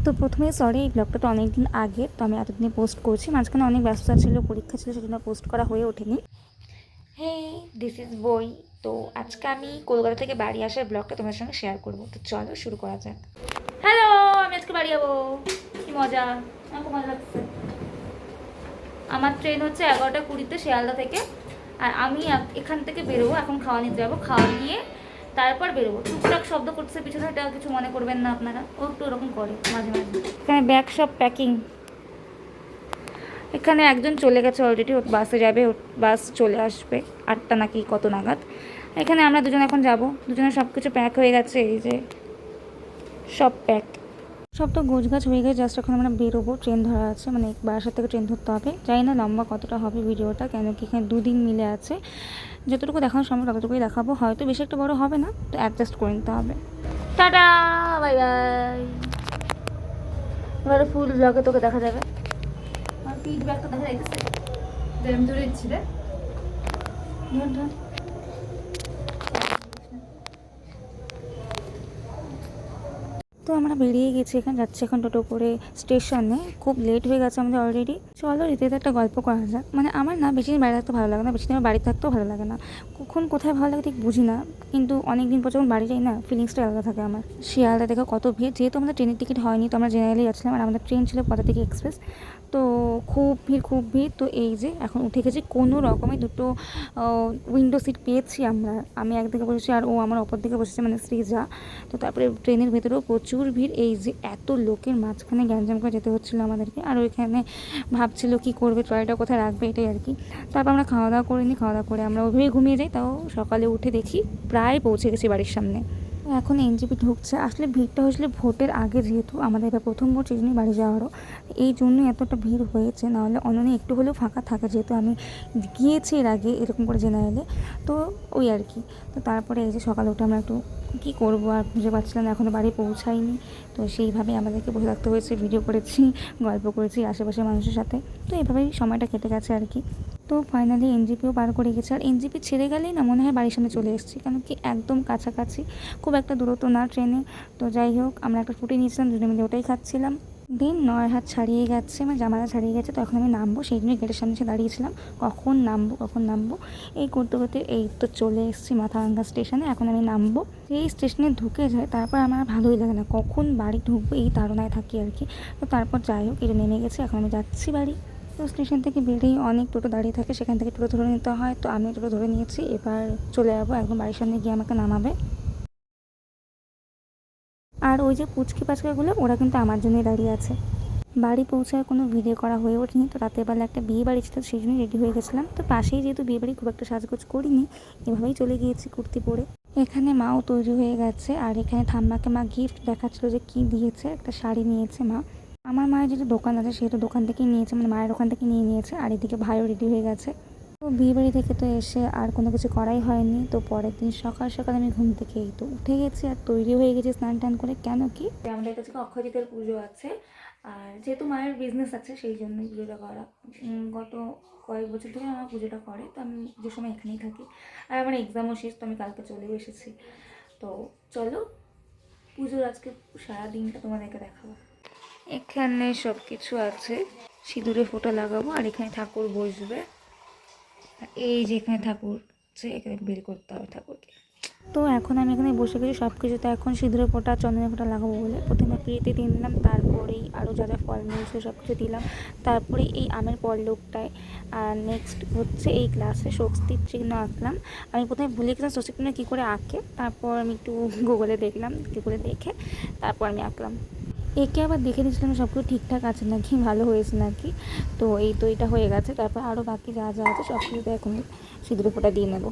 তো প্রথমে সরি, এই ব্লগটা তো অনেক দিন আগে, তো আমি এতদিনে পোস্ট করছি, মাঝখানে অনেক ব্যস্ততা ছিল, পরীক্ষা ছিল, সেজন্য পোস্ট করা হয়ে ওঠেনি। হেই, দিস ইজ বই। তো আজকে আমি কলকাতা থেকে বাড়ি আসার ব্লগটা তোমার সঙ্গে শেয়ার করবো, তো চলো শুরু করা যাক। হ্যালো, আমি আজকে বাড়ি যাবো, কি মজা, আমার খুব মজা লাগছে। আমার ট্রেন হচ্ছে 11টা 20-তে শিয়ালদা থেকে, আর আমি এখান থেকে বেরোবো, এখন খাওয়া নিতে যাবো, খাওয়া নিয়ে তারপর বেরোবো। টুকটাক শব্দ করছে পিছনে, এটা কিছু মনে করবেন না আপনারা, ও একটু ওরকম করে মাঝে মাঝে। এখানে ব্যাগ সব প্যাকিং। এখানে একজন চলে গেছে অলরেডি, ও বাসে যাবে, ও বাস চলে আসবে 8টা নাকি কত নাগাদ। এখানে আমরা দুজন এখন যাব, দুজনের সব কিছু প্যাক হয়ে গেছে, এই যে সব প্যাক, সব তো গোছগাছ হয়ে গেছে। জাস্ট এখন আমরা বেরোবো, ট্রেন ধরা আছে, মানে বারাসাত থেকে ট্রেন ধরতে হবে। জানি না লম্বা কতটা হবে ভিডিওটা, কেন কি এখানে 2 দিন মিলে আছে, যতটুকু দেখানোর সম্ভব ততটুকুই দেখাবো, হয়তো বেশি একটা বড় হবে না, তো অ্যাডজাস্ট করে নিতে হবে। Tata, bye bye. এবারে ফুল ব্লগে তোকে দেখা যাবে, আর পিঠ ব্যাগটা দেখা যাইতেছে, ধরে দিচ্ছি রে, ধর ধর। তো আমরা বেরিয়ে গেছি, এখানে যাচ্ছি এখন টোটো করে স্টেশনে, খুব লেট হয়ে গেছে আমাদের অলরেডি। চলো রীতিতে একটা গল্প করা যাক, মানে আমার না বেশি দিন বাড়ি থাকতে ভালো লাগে না, বেশি দিন আমার বাড়ি থাকতেও ভালো লাগে না, কখন কোথায় ভালো লাগে ঠিক বুঝি না, কিন্তু অনেক দিন পর যখন বাড়ি যাই না, ফিলিংসটা আলাদা থাকে আমার। শিয়ালদা দেখো কত ভিড়, যেহেতু আমাদের ট্রেনের টিকিট হয়নি, তো আমরা জেনারেলি যাচ্ছিলাম, আর আমাদের ট্রেন ছিল পদাতিক এক্সপ্রেস। তো খুব ভিড় খুব ভিড়। তো এই যে এখন উঠে গেছি, কোনো রকমে দুটো উইন্ডো সিট পেয়েছি আমরা, আমি একদিকে বসেছি আর ও আমার অপর দিকে বসেছে, মানে শ্রীজা। তো তারপরে ট্রেনের ভেতরেও প্রচুর ভিড়, এই যে এত লোকের মাঝখানে গ্যাঞ্জাম করে যেতে হচ্ছিলো আমাদেরকে, আর ওইখানে ভাবছিল কি করবে, ট্রয়টা কোথায় রাখবে, এটাই আর কি। তারপর আমরা খাওয়া দাওয়া করিনি, খাওয়া দাওয়া করে আমরা ওইভাবেই ঘুমিয়ে যাই, তাও সকালে উঠে দেখি প্রায় পৌঁছে গেছি বাড়ির সামনে। এখন এনজিপি ঢুকছে, আসলে ভিড়টা হয়েছিল ভোটের আগে, যেহেতু আমাদের এবার প্রথম ভোট, সেই জন্যই বাড়ি যাওয়ারও, এই জন্যই এতটা ভিড় হয়েছে, নাহলে অন্যান্য একটু হলেও ফাঁকা থাকে, যেহেতু আমি গিয়েছি এর আগে এরকম করে জেনারেলে, তো ওই আর কি। তো তারপরে এই যে সকালে উঠে আমরা একটু কী করবো আর বুঝে পাচ্ছিলাম না, এখনও বাড়ি পৌঁছাইনি, তো সেইভাবে আমাদেরকে বসে থাকতে হয়েছে, ভিডিও করেছি, গল্প করেছি আশেপাশের মানুষের সাথে, তো এভাবেই সময়টা কেটে গেছে আর কি। তো ফাইনালি এনজিপিও পার করে গেছে, আর এনজিপি ছেড়ে গেলেই না মনে হয় বাড়ির সামনে চলে এসেছি, কারণ কি একদম কাছাকাছি, খুব একটা দূরত্ব না ট্রেনে। তো যাই হোক, আমরা একটা ফুটি নিয়েছিলাম, দুজনে মিলে ওটাই খাচ্ছিলাম। দিন 9 হাত ছাড়িয়ে গেছে, মানে জামাটা ছাড়িয়ে গেছে, তো এখন আমি নামবো, সেই জন্য গেটের সামনে এসে দাঁড়িয়েছিলাম, কখন নামবো কখন নামবো, এই করতে করতে এই তো চলে এসেছি মাথাভাঙ্গা স্টেশনে। এখন আমি নামবো, এই স্টেশনে ঢুকে যায়, তারপর আমার ভালোই লাগে না, কখন বাড়ি ঢুকবো এই তাড়নায় থাকি আর কি। তো তারপর যাই হোক, এটা নেমে গেছে, এখন আমি যাচ্ছি বাড়ি। তো স্টেশন থেকে বেরিয়েই অনেক টোটো দাঁড়িয়ে থাকে, সেখান থেকে টোটো ধরে নিতে হয়, তো আমি টোটো ধরে নিয়েছি, এবার চলে যাবো একদম বাড়ির সামনে গিয়ে আমাকে নামাবে। আর ওই যে পুচকি পাচকাগুলো, ওরা কিন্তু আমার জন্যই দাঁড়িয়ে আছে। বাড়ি পৌঁছায় কোনো ভিডিও করা হয়ে ওঠেনি, তো রাতের বেলা একটা বিয়ে বাড়ি ছিল, সেই জন্যই রেডি হয়ে গেছিলাম। তো পাশেই যেহেতু বিয়ে বাড়ি, খুব একটা সাজগোজ করিনি, এভাবেই চলে গিয়েছি কুর্তি পরে। এখানে মাও তৈরি হয়ে গেছে, আর এখানে ঠাম্মাকে মা গিফট দেখাচ্ছিল যে কি দিয়েছে, একটা শাড়ি নিয়েছে মা। আমার মায়ের যেহেতু দোকান আছে, সেহেতু দোকান থেকেই নিয়েছে, মানে মায়ের ওখান থেকে নিয়ে নিয়েছে, আর এদিকে ভাইও রেডি হয়ে গেছে। তো বিয়েবাড়ি থেকে তো এসে আর কোনো কিছু করাই হয়নি, তো পরের দিন সকাল সকাল আমি ঘুম থেকে এই তো উঠে গেছি, আর তৈরি হয়ে গেছি স্নান টান করে, কেন কি আমাদের কাছে অক্ষয় তৃতীয়ার পুজো আছে, আর যেহেতু মায়ের বিজনেস আছে সেই জন্যই পুজোটা করা। গত কয়েক বছর ধরে আমার পুজোটা করে, তো আমি যে সময় এখানেই থাকি, আর আমার এক্সামও শেষ, তো আমি কালকে চলেও এসেছি। তো চলো পুজোর আজকে সারাদিনটা তোমাদেরকে দেখাবো। এখানে সব কিছু আছে, সিঁদুরে ফোঁটা লাগাবো, আর এখানে ঠাকুর বসবে, এই যে এখানে ঠাকুর আছে, এখানে বের করতে হবে ঠাকুরকে। তো এখন আমি এখানে বসে গেছি, সব কিছুতে এখন সিঁদুরের ফোঁটা চন্দনের ফোঁটা লাগাবো বলে, প্রথমে প্রীতি দিলাম, তারপরেই আরও যা যা ফল মূল ছিল সব কিছু দিলাম, তারপরে এই আমের পল্লবটায়, আর নেক্সট হচ্ছে এই গ্লাসে স্বস্তিক চিহ্ন আঁকলাম। আমি প্রথমে ভুলে গেছিলাম স্বস্তিক চিহ্ন কী করে আঁকে, তারপর আমি একটু গুগলে দেখলাম, কী করে দেখে তারপর আমি আঁকলাম। একে আবার দেখে দিয়েছিলাম সব কিছু ঠিকঠাক আছে নাকি, ভালো হয়েছে নাকি। তো এই তো এটা হয়ে গেছে, তারপর আরও বাকি যা যা আছে সব কিছুতে এখন সিঁদুরে ফোঁটা দিয়ে নেব।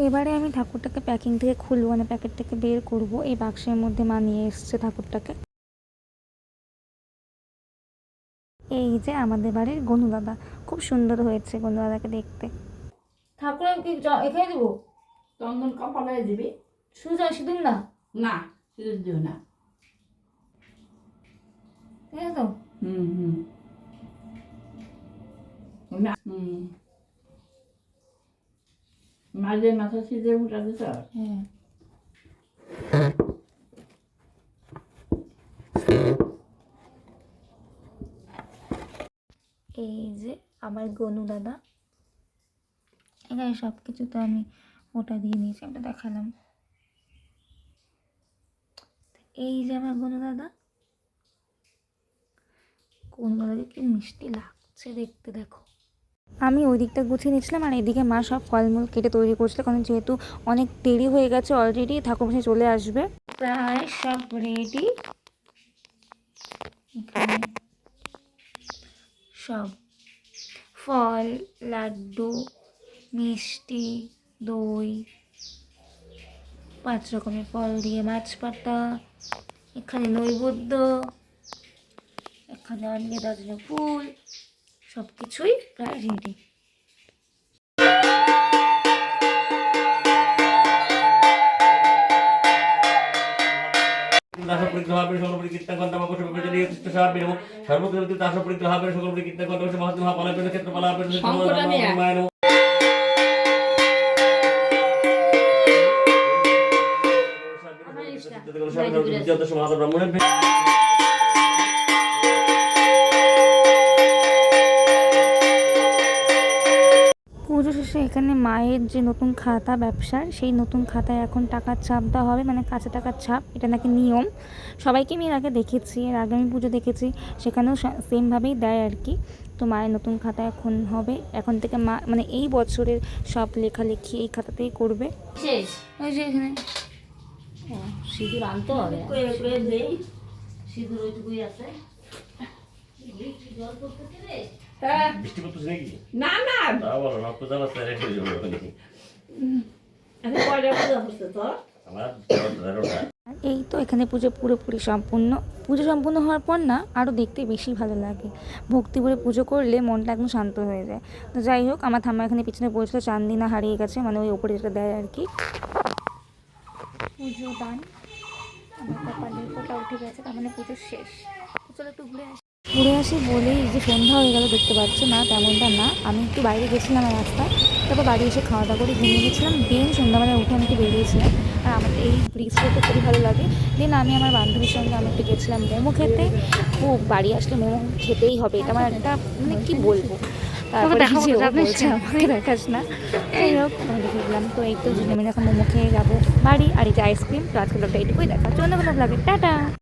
এবারে আমি ঠাকুরটাকে প্যাকিং থেকে খুলবো, মানে প্যাকেট থেকে বের করব, এই বাক্সের মধ্যে মা নিয়ে এসছে ঠাকুরটাকে। এই যে আমাদের বাড়ির গনু দাদা, খুব সুন্দর হয়েছে গনু দাদাকে দেখতে। ঠাকুর কি এখানে দেবো? চন্দন কপালে দিবি? সুজা সিঁদুর না? না, সিঁদুর দিও না। ঠিক আছে তো? হুম হুম হুম, মাঝে মাথা সিঁদুর ফুটা দিত। হ্যাঁ। আমার গনু দাদা। এখানে সব কিছু তো আমি ওটা দিয়ে নিয়েছি, আমরা দেখালাম। এই যে আমার গনু দাদা, গনু দাদাকে কি মিষ্টি লাগছে দেখতে, দেখো। আমি ওই দিকটা গুছিয়ে নিচ্ছিলাম আর এদিকে মা সব ফলমূল কেটে তৈরি করছিল, কারণ যেহেতু অনেক দেরি হয়ে গেছে অলরেডি, ঠাকুরমশাই চলে আসবে। প্রায় সব রেডি। এখানে সব ফল, লাড্ডু, মিষ্টি, দই, 5 রকমের ফল দিয়ে মাছ পাতা, এখানে নৈবেদ্য, এখানে অনেক ধরনের ফুল, সব কিছুই প্রায় রেডি। পুজো শেষে এখানে মায়ের যে নতুন খাতা ব্যবসার, সেই নতুন খাতায় এখন টাকার ছাপ দেওয়া হবে, মানে কাঁচা টাকার ছাপ। এটা নাকি নিয়ম, সবাইকে আমি এর আগে দেখেছি, এর আগে আমি পুজো দেখেছি, সেখানেও সেমভাবেই দেয় আর কি। তো মায়ের নতুন খাতা এখন হবে, এখন থেকে মা মানে এই বছরের সব লেখালেখি এই খাতাতেই করবে। ওই যে এখানে সিঁদুর আনতে হবে, সিঁদুর ওইটুকুই আছে। বৃষ্টি পড়তেছে নাকি? না না, তা বলো, রক্ত জ্বালাচ্ছে রেখে যাবো আমি কয়টা পূজা করছে তো আমার 11টা। এই তো এখানে পুজো পুরোপুরি সম্পূর্ণ। পুজো সম্পূর্ণ হওয়ার পর না আরও দেখতে বেশি ভালো লাগে, ভক্তি করে পুজো করলে মনটা একদম শান্ত হয়ে যায়। তো যাই হোক, আমার ঠাম্মা এখানে পিছনে পড়েছিল, চান্দিনা হারিয়ে গেছে, মানে ওই ওপরে যেটা দেয় আর কি। পুজো দান, আমার কপালের ফোঁটা উঠে গেছে, তার মানে পুজো শেষ। চলো একটু ঘুরে আসি বলেই যে সন্ধ্যা হয়ে গেল, দেখতে পাচ্ছ না তেমনটা না। আমি একটু বাইরে গেছিলাম রাস্তায়, তারপর বাড়ি এসে খাওয়া দাওয়া করে ঘুমিয়ে গেছিলাম। দেন সন্ধ্যাবেলায় উঠে আমি একটু বেরিয়েছিলাম, আর আমার এই ব্রিজটা তো খুবই ভালো লাগে। দেন আমি আমার বান্ধবীর সঙ্গে আমি একটু গেছিলাম মোমো খেতে। খুব বাড়ি আসলে মোমো খেতেই হবে, এটা আমার একটা মানে কী বলবো। তারপরে বলছে আমাকে দেখাস না, যাই হোক দেখে গেলাম। তো এই তো আমি এখন মোমো খেয়ে যাবো বাড়ি, আর এই যে আইসক্রিম। তো আজকে ব্লগটা এইটুকুই, দেখা হচ্ছে অন্য কোনো ব্লগে, টাটা।